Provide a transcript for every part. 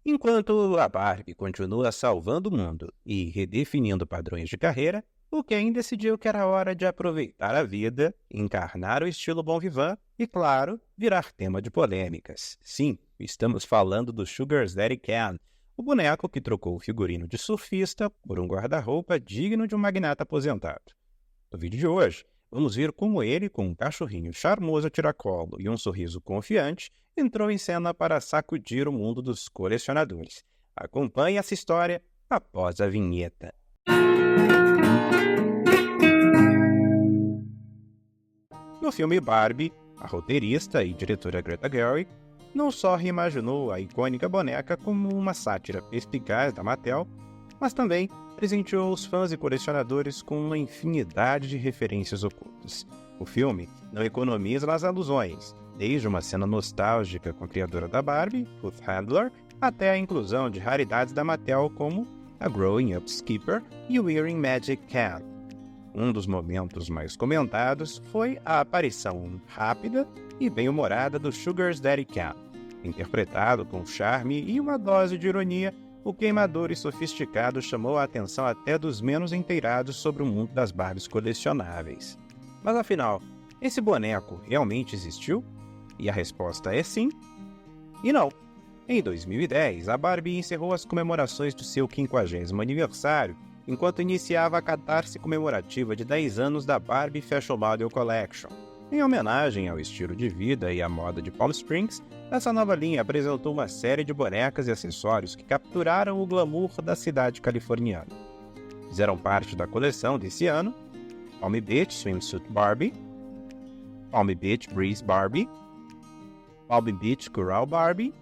Enquanto a Barbie continua salvando o mundo e redefinindo padrões de carreira, o Ken decidiu que era hora de aproveitar a vida, encarnar o estilo bon vivant e, claro, virar tema de polêmicas. Sim, estamos falando do Sugar Daddy Ken, o boneco que trocou o figurino de surfista por um guarda-roupa digno de um magnata aposentado. No vídeo de hoje, vamos ver como ele, com um cachorrinho charmoso a tiracolo e um sorriso confiante, entrou em cena para sacudir o mundo dos colecionadores. Acompanhe essa história após a vinheta. No filme Barbie, a roteirista e diretora Greta Gerwig não só reimaginou a icônica boneca como uma sátira perspicaz da Mattel, mas também presenteou os fãs e colecionadores com uma infinidade de referências ocultas. O filme não economiza nas alusões, desde uma cena nostálgica com a criadora da Barbie, Ruth Handler, até a inclusão de raridades da Mattel como a Growing Up Skipper e o Wearing Magic Ken. Um dos momentos mais comentados foi a aparição rápida e bem-humorada do Sugar Daddy Ken. Interpretado com charme e uma dose de ironia, o queimador e sofisticado chamou a atenção até dos menos inteirados sobre o mundo das Barbies colecionáveis. Mas afinal, esse boneco realmente existiu? E a resposta é sim e não. Em 2010, a Barbie encerrou as comemorações do seu 50º aniversário, enquanto iniciava a catarse comemorativa de 10 anos da Barbie Fashion Model Collection. Em homenagem ao estilo de vida e à moda de Palm Springs, essa nova linha apresentou uma série de bonecas e acessórios que capturaram o glamour da cidade californiana. Fizeram parte da coleção desse ano Palm Beach Swimsuit Barbie, Palm Beach Breeze Barbie, Palm Beach Coral Barbie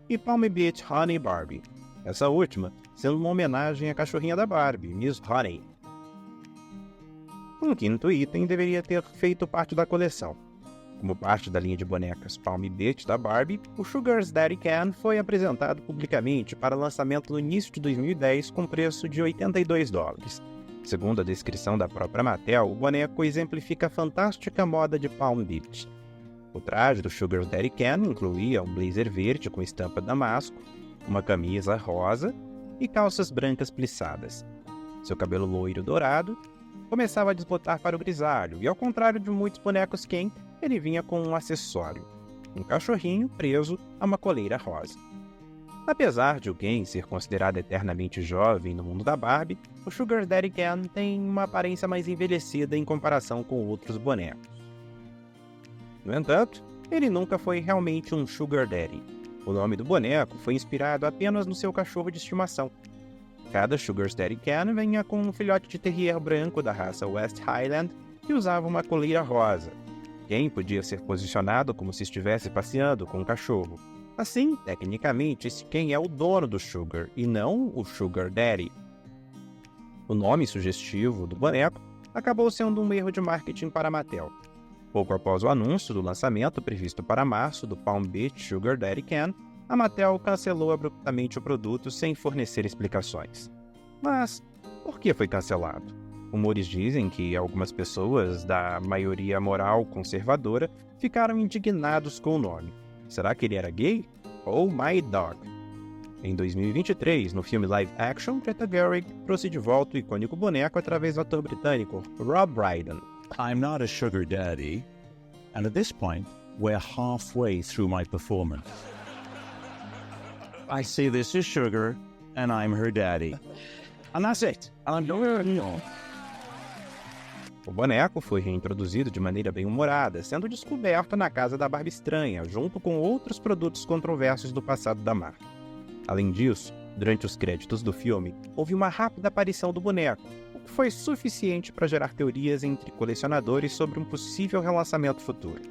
e Palm Beach Honey Barbie, essa última sendo uma homenagem à cachorrinha da Barbie, Miss Honey. Um quinto item deveria ter feito parte da coleção. Como parte da linha de bonecas Palm Beach da Barbie, o Sugar Daddy Ken foi apresentado publicamente para lançamento no início de 2010 com preço de $82. Segundo a descrição da própria Mattel, o boneco exemplifica a fantástica moda de Palm Beach. O traje do Sugar Daddy Ken incluía um blazer verde com estampa damasco, uma camisa rosa e calças brancas plissadas. Seu cabelo loiro dourado começava a desbotar para o grisalho, e ao contrário de muitos bonecos Ken, ele vinha com um acessório, um cachorrinho preso a uma coleira rosa. Apesar de o Ken ser considerado eternamente jovem no mundo da Barbie, o Sugar Daddy Ken tem uma aparência mais envelhecida em comparação com outros bonecos. No entanto, ele nunca foi realmente um Sugar Daddy. O nome do boneco foi inspirado apenas no seu cachorro de estimação. Cada Sugar Daddy Ken vinha com um filhote de terrier branco da raça West Highland que usava uma coleira rosa. Ken podia ser posicionado como se estivesse passeando com um cachorro. Assim, tecnicamente, esse Ken é o dono do Sugar e não o Sugar Daddy. O nome sugestivo do boneco acabou sendo um erro de marketing para a Mattel. Pouco após o anúncio do lançamento previsto para março do Palm Beach Sugar Daddy Ken, a Mattel cancelou abruptamente o produto sem fornecer explicações. Mas por que foi cancelado? Rumores dizem que algumas pessoas da maioria moral conservadora ficaram indignados com o nome. Será que ele era gay? Oh my dog! Em 2023, no filme live action, Greta Gerwig trouxe de volta o icônico boneco através do ator britânico Rob Brydon. I'm not a sugar daddy, and at this point, we're halfway through my performance. I say this is sugar, and I'm her daddy. And that's it. And I'm doing it. O boneco foi reintroduzido de maneira bem-humorada, sendo descoberto na casa da Barbie estranha, junto com outros produtos controversos do passado da marca. Além disso, durante os créditos do filme, houve uma rápida aparição do boneco, o que foi suficiente para gerar teorias entre colecionadores sobre um possível relançamento futuro.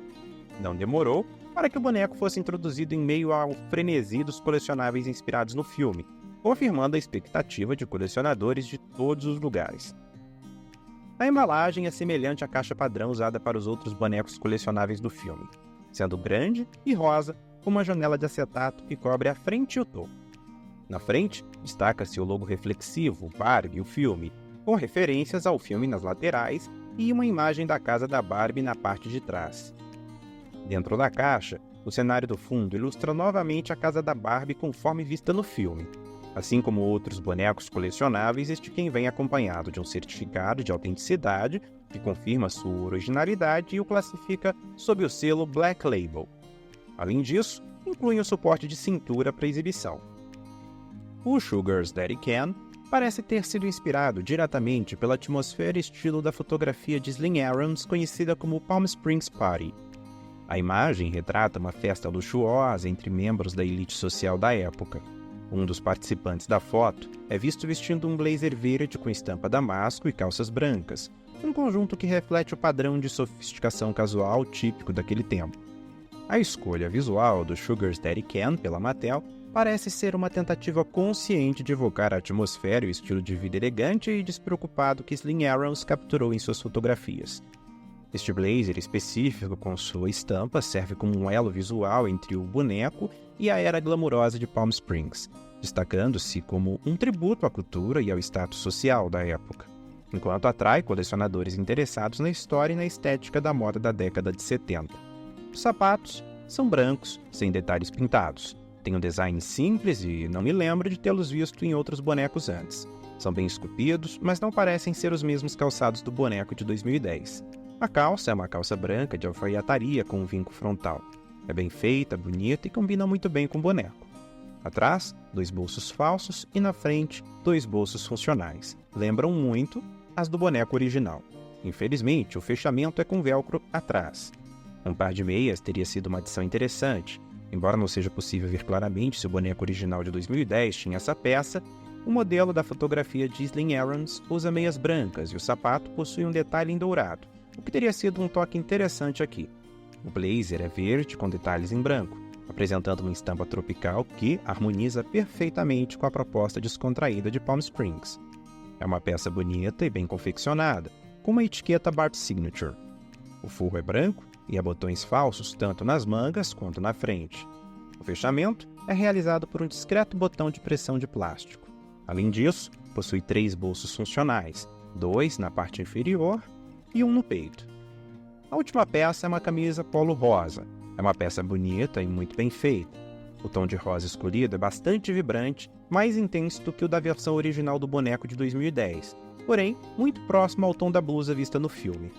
Não demorou para que o boneco fosse introduzido em meio ao frenesi dos colecionáveis inspirados no filme, confirmando a expectativa de colecionadores de todos os lugares. A embalagem é semelhante à caixa padrão usada para os outros bonecos colecionáveis do filme, sendo grande e rosa, com uma janela de acetato que cobre a frente e o topo. Na frente, destaca-se o logo reflexivo, Barbie, o filme, com referências ao filme nas laterais e uma imagem da casa da Barbie na parte de trás. Dentro da caixa, o cenário do fundo ilustra novamente a casa da Barbie conforme vista no filme. Assim como outros bonecos colecionáveis, este item vem acompanhado de um certificado de autenticidade que confirma sua originalidade e o classifica sob o selo Black Label. Além disso, inclui um suporte de cintura para exibição. O Sugar's Daddy Can parece ter sido inspirado diretamente pela atmosfera e estilo da fotografia de Slim Aarons conhecida como Palm Springs Party. A imagem retrata uma festa luxuosa entre membros da elite social da época. Um dos participantes da foto é visto vestindo um blazer verde com estampa damasco e calças brancas, um conjunto que reflete o padrão de sofisticação casual típico daquele tempo. A escolha visual do Sugar's Daddy Can pela Mattel parece ser uma tentativa consciente de evocar a atmosfera e o estilo de vida elegante e despreocupado que Slim Aarons capturou em suas fotografias. Este blazer específico com sua estampa serve como um elo visual entre o boneco e a era glamurosa de Palm Springs, destacando-se como um tributo à cultura e ao status social da época, enquanto atrai colecionadores interessados na história e na estética da moda da década de 70. Os sapatos são brancos, sem detalhes pintados. Tem um design simples e não me lembro de tê-los visto em outros bonecos antes. São bem esculpidos, mas não parecem ser os mesmos calçados do boneco de 2010. A calça é uma calça branca de alfaiataria com um vinco frontal. É bem feita, bonita e combina muito bem com o boneco. Atrás, 2 bolsos falsos e na frente, 2 bolsos funcionais. Lembram muito as do boneco original. Infelizmente, o fechamento é com velcro atrás. Um par de meias teria sido uma adição interessante. Embora não seja possível ver claramente se o boneco original de 2010 tinha essa peça, o modelo da fotografia de Slim Aarons usa meias brancas e o sapato possui um detalhe em dourado, o que teria sido um toque interessante aqui. O blazer é verde com detalhes em branco, apresentando uma estampa tropical que harmoniza perfeitamente com a proposta descontraída de Palm Springs. É uma peça bonita e bem confeccionada, com uma etiqueta Barbie Signature. O forro é branco e há botões falsos tanto nas mangas quanto na frente. O fechamento é realizado por um discreto botão de pressão de plástico. Além disso, possui 3 bolsos funcionais, 2 na parte inferior e 1 no peito. A última peça é uma camisa polo rosa. É uma peça bonita e muito bem feita. O tom de rosa escolhido é bastante vibrante, mais intenso do que o da versão original do boneco de 2010, porém muito próximo ao tom da blusa vista no filme.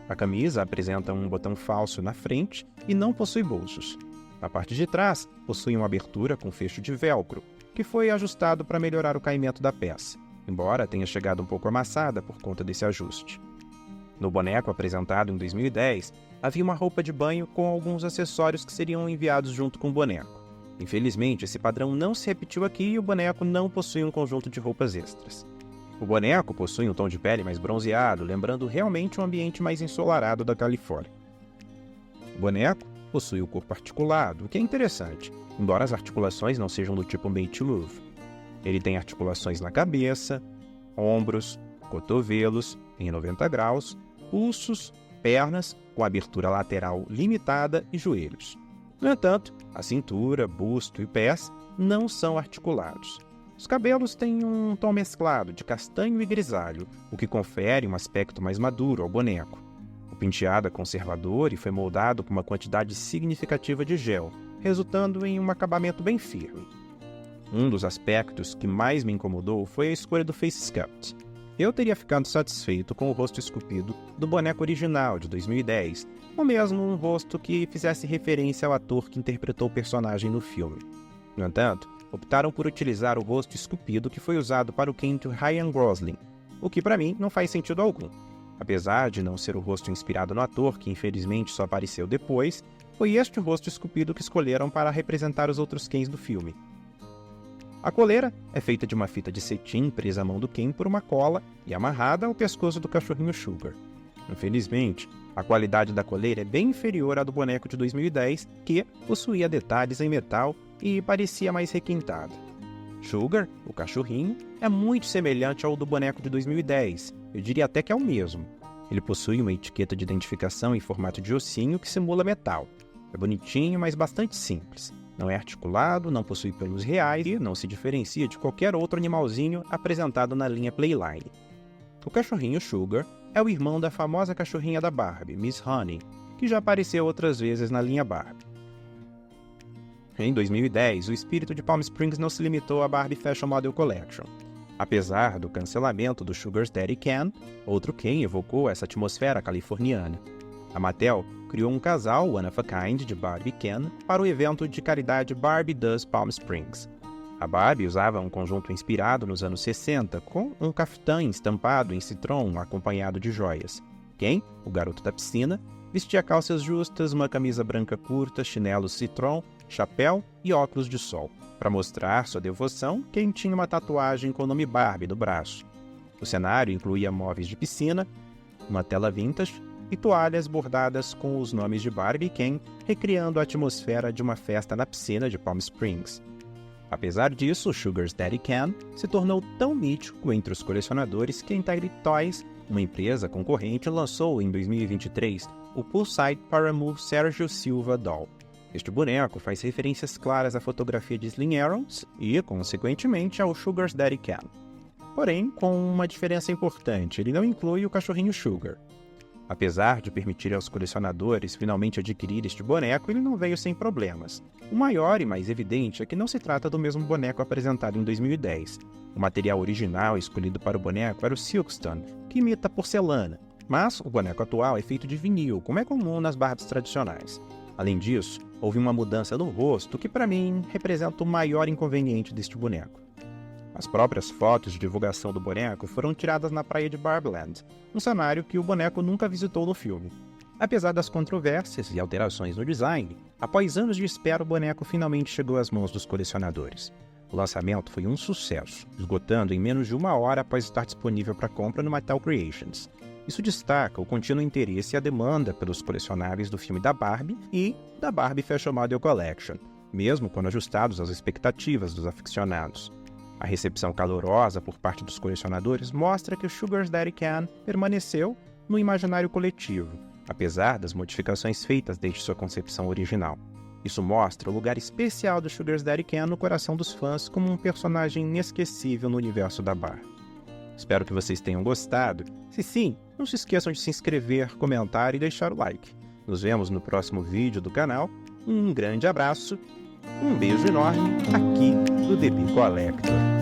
A camisa apresenta um botão falso na frente e não possui bolsos. Na parte de trás, possui uma abertura com fecho de velcro, que foi ajustado para melhorar o caimento da peça, embora tenha chegado um pouco amassada por conta desse ajuste. No boneco apresentado em 2010, havia uma roupa de banho com alguns acessórios que seriam enviados junto com o boneco. Infelizmente, esse padrão não se repetiu aqui e o boneco não possui um conjunto de roupas extras. O boneco possui um tom de pele mais bronzeado, lembrando realmente um ambiente mais ensolarado da Califórnia. O boneco possui o corpo articulado, o que é interessante, embora as articulações não sejam do tipo made to move. Ele tem articulações na cabeça, ombros, cotovelos em 90 graus, pulsos, pernas com abertura lateral limitada e joelhos. No entanto, a cintura, busto e pés não são articulados. Os cabelos têm um tom mesclado de castanho e grisalho, o que confere um aspecto mais maduro ao boneco. O penteado é conservador e foi moldado com uma quantidade significativa de gel, resultando em um acabamento bem firme. Um dos aspectos que mais me incomodou foi a escolha do face sculpt. Eu teria ficado satisfeito com o rosto esculpido do boneco original de 2010, ou mesmo um rosto que fizesse referência ao ator que interpretou o personagem no filme. No entanto, optaram por utilizar o rosto esculpido que foi usado para o Ken de Ryan Gosling, o que para mim não faz sentido algum. Apesar de não ser o rosto inspirado no ator, que infelizmente só apareceu depois, foi este o rosto esculpido que escolheram para representar os outros Kens do filme. A coleira é feita de uma fita de cetim presa à mão do Ken por uma cola e amarrada ao pescoço do cachorrinho Sugar. Infelizmente, a qualidade da coleira é bem inferior à do boneco de 2010, que possuía detalhes em metal e parecia mais requintada. Sugar, o cachorrinho, é muito semelhante ao do boneco de 2010, eu diria até que é o mesmo. Ele possui uma etiqueta de identificação em formato de ossinho que simula metal. É bonitinho, mas bastante simples. Não é articulado, não possui pelos reais e não se diferencia de qualquer outro animalzinho apresentado na linha Playline. O cachorrinho Sugar é o irmão da famosa cachorrinha da Barbie, Miss Honey, que já apareceu outras vezes na linha Barbie. em 2010, o espírito de Palm Springs não se limitou à Barbie Fashion Model Collection. Apesar do cancelamento do Sugar Daddy Ken, outro Ken evocou essa atmosfera californiana. A Mattel criou um casal one of a kind de Barbie e Ken para o evento de caridade Barbie Does Palm Springs. A Barbie usava um conjunto inspirado nos anos 60, com um caftan estampado em citron acompanhado de joias. Ken, o garoto da piscina, vestia calças justas, uma camisa branca curta, chinelos citron, chapéu e óculos de sol. Para mostrar sua devoção, Ken tinha uma tatuagem com o nome Barbie no braço. O cenário incluía móveis de piscina, uma tela vintage e toalhas bordadas com os nomes de Barbie e Ken, recriando a atmosfera de uma festa na piscina de Palm Springs. Apesar disso, o Sugar Daddy Ken se tornou tão mítico entre os colecionadores que a Integrity Toys, uma empresa concorrente, lançou em 2023 o Poolside Paramour Sergio Silva Doll. Este boneco faz referências claras à fotografia de Slim Aarons e, consequentemente, ao Sugar Daddy Ken. Porém, com uma diferença importante, ele não inclui o cachorrinho Sugar. Apesar de permitir aos colecionadores finalmente adquirir este boneco, ele não veio sem problemas. O maior e mais evidente é que não se trata do mesmo boneco apresentado em 2010. O material original escolhido para o boneco era o Silkstone, que imita porcelana, mas o boneco atual é feito de vinil, como é comum nas Barbies tradicionais. Além disso, houve uma mudança no rosto que, para mim, representa o maior inconveniente deste boneco. As próprias fotos de divulgação do boneco foram tiradas na praia de Barbland, um cenário que o boneco nunca visitou no filme. Apesar das controvérsias e alterações no design, após anos de espera, o boneco finalmente chegou às mãos dos colecionadores. O lançamento foi um sucesso, esgotando em menos de uma hora após estar disponível para compra no Mattel Creations. Isso destaca o contínuo interesse e a demanda pelos colecionáveis do filme da Barbie e da Barbie Fashion Model Collection, mesmo quando ajustados às expectativas dos aficionados. A recepção calorosa por parte dos colecionadores mostra que o Sugar Daddy Ken permaneceu no imaginário coletivo, apesar das modificações feitas desde sua concepção original. Isso mostra o lugar especial do Sugar Daddy Ken no coração dos fãs como um personagem inesquecível no universo da Barbie. Espero que vocês tenham gostado. Se sim, não se esqueçam de se inscrever, comentar e deixar o like. Nos vemos no próximo vídeo do canal. Um grande abraço, um beijo enorme aqui do The Bee Collector.